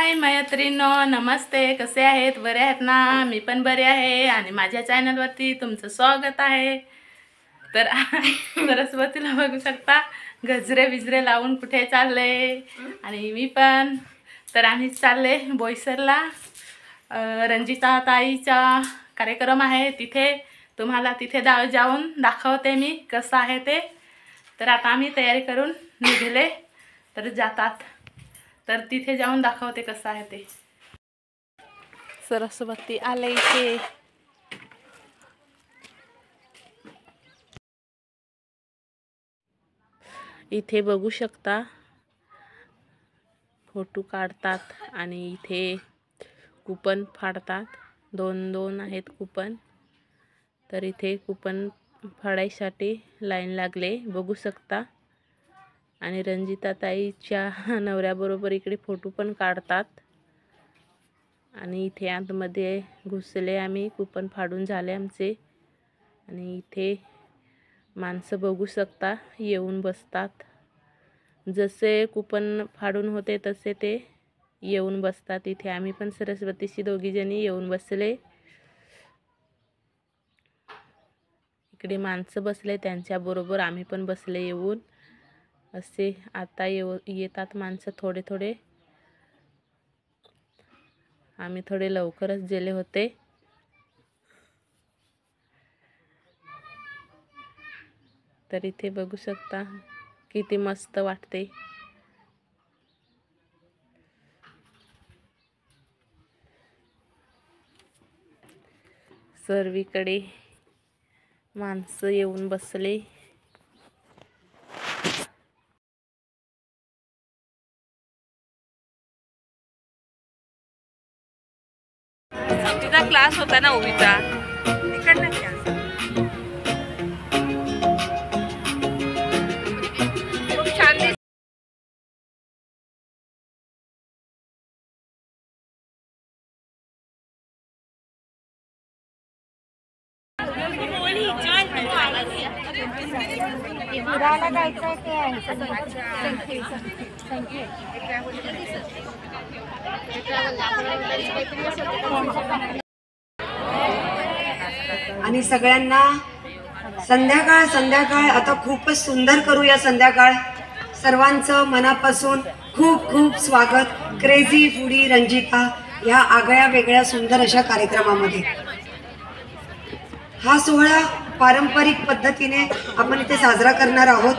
हाय मैत्रिणींनो, नमस्ते. कसे आहेत? बरे आहेत ना? मी पण बरे आहे आणि माझ्या चॅनलवरती तुमचं स्वागत आहे. तर सरस्वतीला बघू शकता गजरे बिजरे लावून कुठे चालले आणि मी पण. तर आम्ही चालले बोईसरला. रंजिता ताईचा कार्यक्रम आहे तिथे. तुम्हाला तिथे जाऊन दाखवते मी कसं आहे ते. तर आता आम्ही तयारी करून निघाले तर जातात. तर तिथे जाऊन दाखवते कसं आहे ते. सरस्वती आले इथे. इथे बघू शकता फोटो काढतात आणि इथे कुपन फाडतात. दोन आहेत कुपन. तर इथे कुपन फाडायसाठी लाईन लागले बघू शकता. आणि रंजिता ताईच्या नवऱ्याबरोबर इकडे फोटो पण काढतात. आणि इथे आतमध्ये घुसले आम्ही. कुपन फाडून झाले आमचे. आणि इथे माणसं बघू शकता येऊन बसतात. जसे कुपन फाडून होते तसे ते येऊन बसतात. इथे आम्ही पण सरस्वतीशी दोघी जणी येऊन बसले. इकडे माणसं बसले त्यांच्याबरोबर आम्ही पण बसले येऊन. असे आता येतात माणसं थोडे थोडे. आम्ही थोडे लवकरच गेले होते. तर इथे बघू शकता किती मस्त वाटते. सर्वीकडे माणसं येऊन बसले. तिचा क्लास होता ना ओवीचा. इकडनं खूप छान दिसत. आणि सगळ्यांना संध्याकाळ आता खूपच सुंदर करूया संध्याकाळ. सर्वांचं मनापासून खूप खूप स्वागत क्रेझी फूडी रंजिता या आगळ्या वेगळ्या सुंदर अशा कार्यक्रमामध्ये. हा सोहळा पारंपरिक पद्धतीने आपण इथे साजरा करणार आहोत.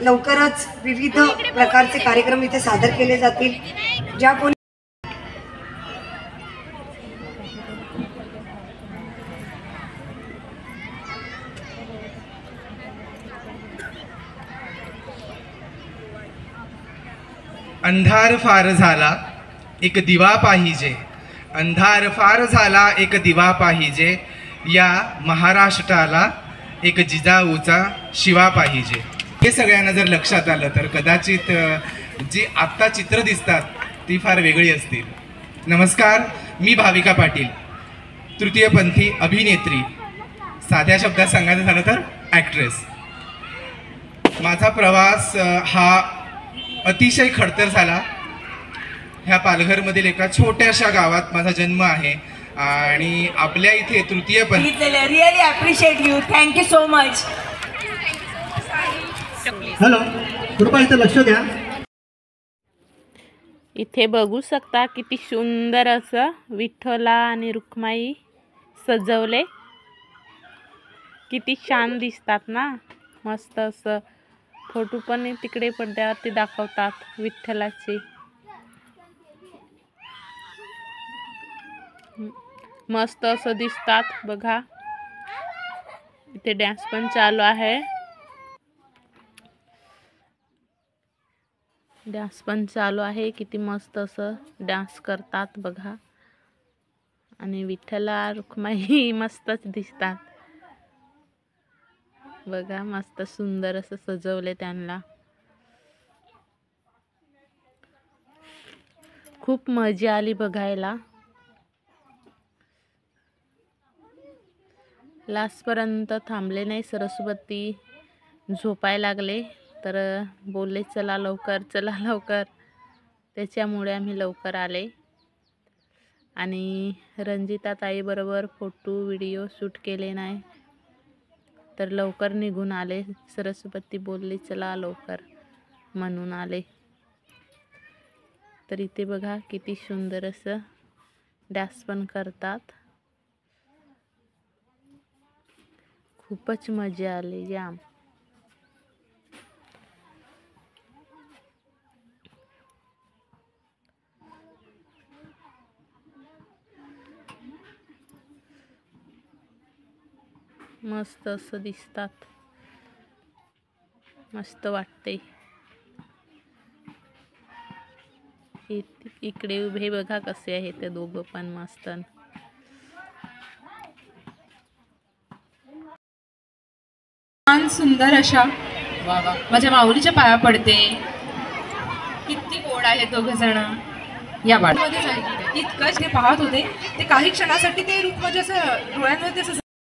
लवकरच विविध प्रकारचे कार्यक्रम इथे सादर केले जातील. ज्या कोणी अंधार फार झाला एक दिवा पाहिजे. अंधार फार झाला एक दिवा पाहिजे. या महाराष्ट्राला एक जिजाऊचा शिवा पाहिजे. हे सगळ्यांना जर लक्षात आलं तर कदाचित जी आत्ता चित्र दिसतात ती फार वेगळी असतील. नमस्कार, मी भाविका पाटील, तृतीयपंथी अभिनेत्री, साध्या शब्दात सांगायचं झालं तर ॲक्ट्रेस. माझा प्रवास हा अतिशय खडतर झाला. ह्या पालघरमधील एका छोट्याशा गावात माझा जन्म आहे आणि आपल्या इथे तृतीयपंथी. Really appreciate you. Thank you so much. Hello, कृपा इथे लक्ष द्या. इथे बघू शकता किती सुंदर असं विठ्ठला आणि रुक्माई सजवले. किती छान दिसतात ना. मस्त असं फोटो पण तिकडे पडद्यावरती दाखवतात विठ्ठलाचे. मस्त असं दिसतात बघा. इथे डान्स पण चालू आहे. डान्स पण चालू आहे. किती मस्त असं डान्स करतात बघा. आणि विठ्ठला रुक्माई मस्तच दिसतात बघा. मस्त सुंदर असं सजवले त्यांना. खूप मजा आली बघायला. लास्टपर्यंत थांबले नाही. सरस्वती झोपायला लागले तर बोलले चला लवकर चला लवकर. त्याच्यामुळे आम्ही लवकर आले आणि रंजिता ताईबरोबर फोटो व्हिडिओ शूट केले नाही, तर लवकर निघून आले. सरस्वती बोलली चला लवकर, म्हणून आले. तर इथे बघा किती सुंदर असं डान्स पण करतात. खूपच मजा आली जाम. मस्त असं दिसतात, मस्त वाटते. इकडे उभे बघा कसे आहे ते दोघं पण मस्त. छान सुंदर अशा माझ्या माऊलीच्या पाया पडते. किती गोड आहे दोघं जण. या बाळामध्ये इतकंच ते पाहत होते, ते काही क्षणासाठी ते रूप म्हणजे असं डोळ्यांमध्ये असं